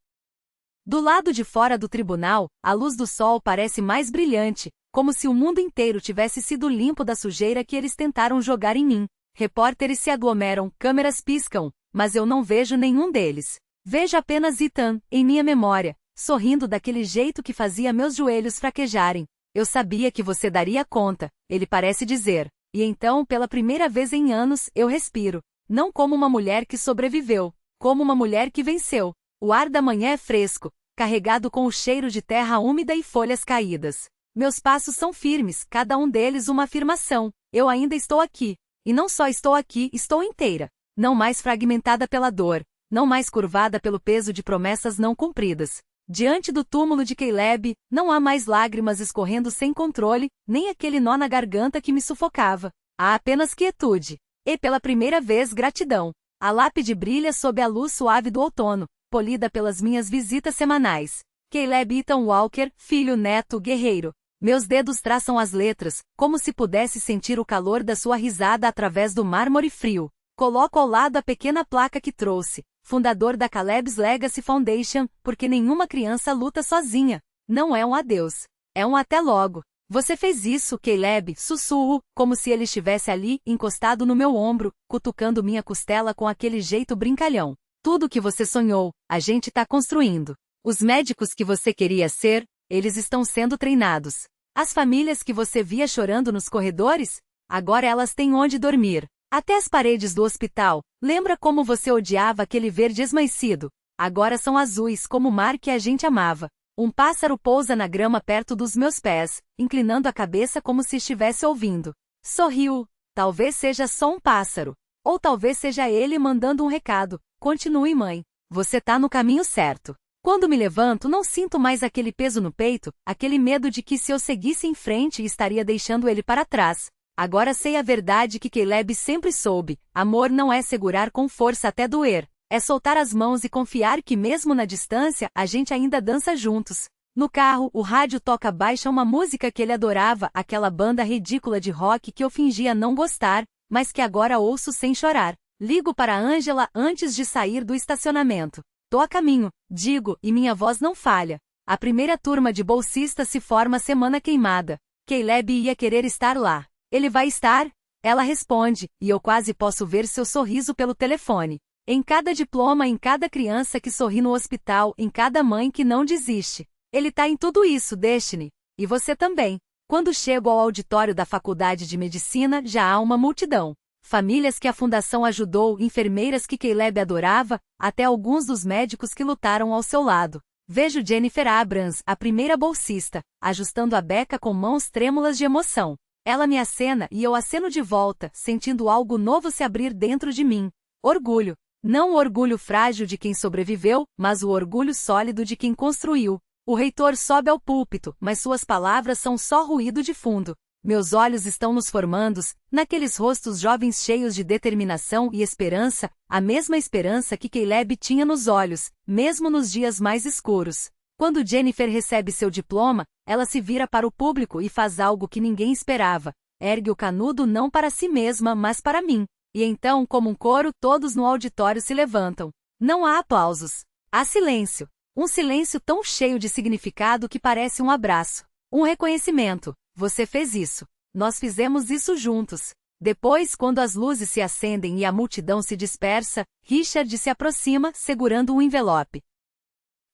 Do lado de fora do tribunal, a luz do sol parece mais brilhante, como se o mundo inteiro tivesse sido limpo da sujeira que eles tentaram jogar em mim. Repórteres se aglomeram, câmeras piscam, mas eu não vejo nenhum deles. Vejo apenas Ethan, em minha memória, sorrindo daquele jeito que fazia meus joelhos fraquejarem. Eu sabia que você daria conta, ele parece dizer. E então, pela primeira vez em anos, eu respiro. Não como uma mulher que sobreviveu, como uma mulher que venceu. O ar da manhã é fresco, carregado com o cheiro de terra úmida e folhas caídas. Meus passos são firmes, cada um deles uma afirmação. Eu ainda estou aqui. E não só estou aqui, estou inteira. Não mais fragmentada pela dor, não mais curvada pelo peso de promessas não cumpridas. Diante do túmulo de Caleb, não há mais lágrimas escorrendo sem controle, nem aquele nó na garganta que me sufocava. Há apenas quietude. E pela primeira vez gratidão. A lápide brilha sob a luz suave do outono, polida pelas minhas visitas semanais. Caleb Ethan Walker, filho, neto, guerreiro. Meus dedos traçam as letras, como se pudesse sentir o calor da sua risada através do mármore frio. Coloco ao lado a pequena placa que trouxe, fundador da Caleb's Legacy Foundation, porque nenhuma criança luta sozinha. Não é um adeus. É um até logo. Você fez isso, Caleb, sussurro, como se ele estivesse ali, encostado no meu ombro, cutucando minha costela com aquele jeito brincalhão. Tudo que você sonhou, a gente tá construindo. Os médicos que você queria ser, eles estão sendo treinados. As famílias que você via chorando nos corredores, agora elas têm onde dormir. Até as paredes do hospital, lembra como você odiava aquele verde esmaecido? Agora são azuis como o mar que a gente amava. Um pássaro pousa na grama perto dos meus pés, inclinando a cabeça como se estivesse ouvindo. Sorriu. Talvez seja só um pássaro. Ou talvez seja ele mandando um recado. Continue, mãe. Você tá no caminho certo. Quando me levanto, não sinto mais aquele peso no peito, aquele medo de que se eu seguisse em frente estaria deixando ele para trás. Agora sei a verdade que Caleb sempre soube. Amor não é segurar com força até doer. É soltar as mãos e confiar que mesmo na distância, a gente ainda dança juntos. No carro, o rádio toca baixa uma música que ele adorava, aquela banda ridícula de rock que eu fingia não gostar, mas que agora ouço sem chorar. Ligo para Angela antes de sair do estacionamento. Tô a caminho, digo, e minha voz não falha. A primeira turma de bolsistas se forma semana queimada. Caleb ia querer estar lá. Ele vai estar? Ela responde, e eu quase posso ver seu sorriso pelo telefone. Em cada diploma, em cada criança que sorri no hospital, em cada mãe que não desiste. Ele tá em tudo isso, Destiny. E você também. Quando chego ao auditório da Faculdade de Medicina, já há uma multidão. Famílias que a fundação ajudou, enfermeiras que Caleb adorava, até alguns dos médicos que lutaram ao seu lado. Vejo Jennifer Abrams, a primeira bolsista, ajustando a beca com mãos trêmulas de emoção. Ela me acena e eu aceno de volta, sentindo algo novo se abrir dentro de mim. Orgulho. Não o orgulho frágil de quem sobreviveu, mas o orgulho sólido de quem construiu. O reitor sobe ao púlpito, mas suas palavras são só ruído de fundo. Meus olhos estão nos formandos, naqueles rostos jovens cheios de determinação e esperança, a mesma esperança que Caleb tinha nos olhos, mesmo nos dias mais escuros. Quando Jennifer recebe seu diploma, ela se vira para o público e faz algo que ninguém esperava. Ergue o canudo não para si mesma, mas para mim. E então, como um coro, todos no auditório se levantam. Não há aplausos. Há silêncio. Um silêncio tão cheio de significado que parece um abraço. Um reconhecimento. Você fez isso. Nós fizemos isso juntos. Depois, quando as luzes se acendem e a multidão se dispersa, Richard se aproxima, segurando um envelope.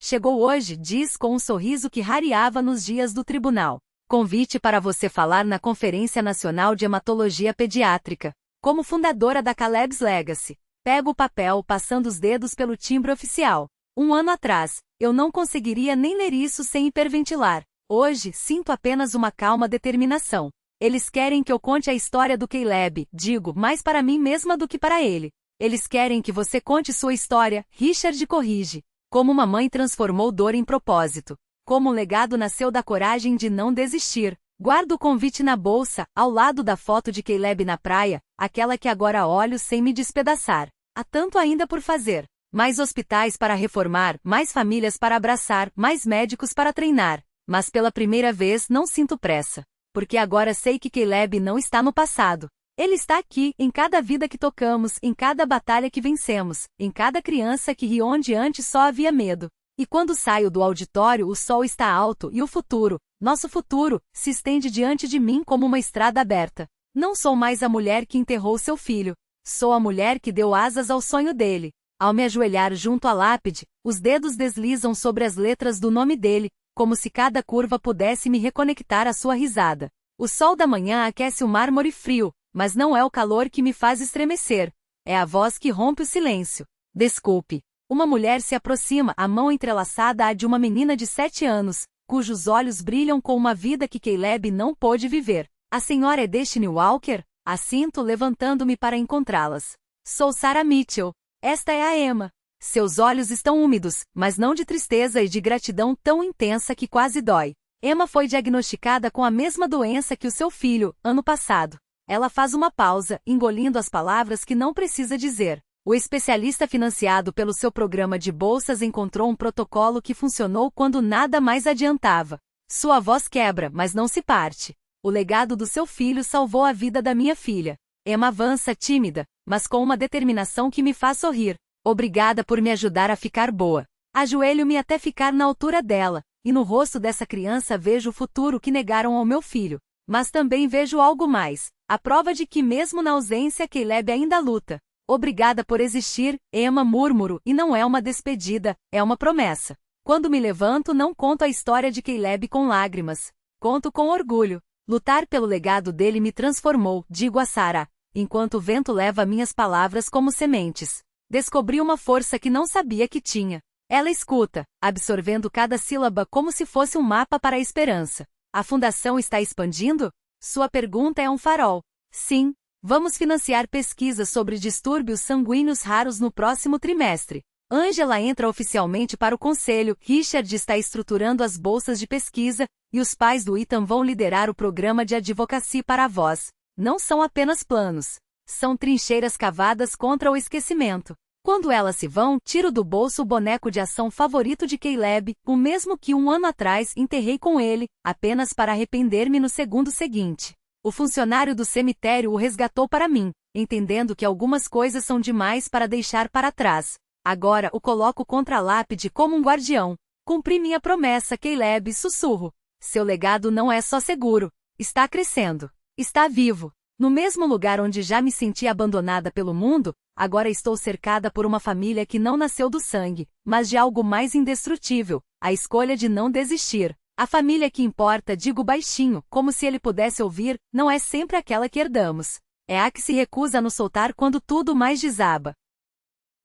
Chegou hoje, diz com um sorriso que rareava nos dias do tribunal. Convite para você falar na Conferência Nacional de Hematologia Pediátrica. Como fundadora da Caleb's Legacy. Pego o papel, passando os dedos pelo timbre oficial. 1 ano atrás, eu não conseguiria nem ler isso sem hiperventilar. Hoje, sinto apenas uma calma determinação. Eles querem que eu conte a história do Caleb, digo, mais para mim mesma do que para ele. Eles querem que você conte sua história, Richard corrige. Como uma mãe transformou dor em propósito. Como um legado nasceu da coragem de não desistir. Guardo o convite na bolsa, ao lado da foto de Caleb na praia, aquela que agora olho sem me despedaçar. Há tanto ainda por fazer. Mais hospitais para reformar, mais famílias para abraçar, mais médicos para treinar. Mas pela primeira vez não sinto pressa. Porque agora sei que Caleb não está no passado. Ele está aqui, em cada vida que tocamos, em cada batalha que vencemos, em cada criança que riu onde antes só havia medo. E quando saio do auditório, o sol está alto e o futuro, nosso futuro, se estende diante de mim como uma estrada aberta. Não sou mais a mulher que enterrou seu filho. Sou a mulher que deu asas ao sonho dele. Ao me ajoelhar junto à lápide, os dedos deslizam sobre as letras do nome dele, como se cada curva pudesse me reconectar à sua risada. O sol da manhã aquece o mármore frio, mas não é o calor que me faz estremecer. É a voz que rompe o silêncio. Desculpe. Uma mulher se aproxima, a mão entrelaçada à de uma menina de 7 anos, cujos olhos brilham com uma vida que Caleb não pôde viver. A senhora é Destiny Walker? Assinto, levantando-me para encontrá-las. Sou Sarah Mitchell. Esta é a Emma. Seus olhos estão úmidos, mas não de tristeza e de gratidão tão intensa que quase dói. Emma foi diagnosticada com a mesma doença que o seu filho, ano passado. Ela faz uma pausa, engolindo as palavras que não precisa dizer. O especialista financiado pelo seu programa de bolsas encontrou um protocolo que funcionou quando nada mais adiantava. Sua voz quebra, mas não se parte. O legado do seu filho salvou a vida da minha filha. Emma avança tímida, mas com uma determinação que me faz sorrir. Obrigada por me ajudar a ficar boa. Ajoelho-me até ficar na altura dela, e no rosto dessa criança vejo o futuro que negaram ao meu filho. Mas também vejo algo mais, a prova de que mesmo na ausência Caleb ainda luta. Obrigada por existir, Emma, murmuro, e não é uma despedida, é uma promessa. Quando me levanto, não conto a história de Caleb com lágrimas. Conto com orgulho. Lutar pelo legado dele me transformou, digo a Sarah, enquanto o vento leva minhas palavras como sementes. Descobri uma força que não sabia que tinha. Ela escuta, absorvendo cada sílaba como se fosse um mapa para a esperança. A fundação está expandindo? Sua pergunta é um farol. Sim, vamos financiar pesquisas sobre distúrbios sanguíneos raros no próximo trimestre. Angela entra oficialmente para o conselho, Richard está estruturando as bolsas de pesquisa, e os pais do Ethan vão liderar o programa de advocacy para a voz. Não são apenas planos. São trincheiras cavadas contra o esquecimento. Quando elas se vão, tiro do bolso o boneco de ação favorito de Caleb, o mesmo que 1 ano atrás enterrei com ele, apenas para arrepender-me no segundo seguinte. O funcionário do cemitério o resgatou para mim, entendendo que algumas coisas são demais para deixar para trás. Agora o coloco contra a lápide como um guardião. Cumpri minha promessa, Caleb, sussurro. Seu legado não é só seguro. Está crescendo. Está vivo. No mesmo lugar onde já me senti abandonada pelo mundo, agora estou cercada por uma família que não nasceu do sangue, mas de algo mais indestrutível, a escolha de não desistir. A família que importa, digo baixinho, como se ele pudesse ouvir, não é sempre aquela que herdamos. É a que se recusa a nos soltar quando tudo mais desaba.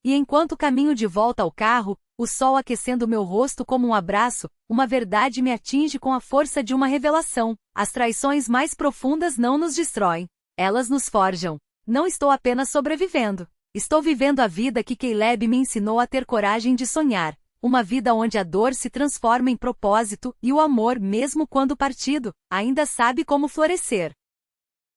E enquanto caminho de volta ao carro, o sol aquecendo meu rosto como um abraço, uma verdade me atinge com a força de uma revelação. As traições mais profundas não nos destroem. Elas nos forjam. Não estou apenas sobrevivendo. Estou vivendo a vida que Caleb me ensinou a ter coragem de sonhar. Uma vida onde a dor se transforma em propósito e o amor, mesmo quando partido, ainda sabe como florescer.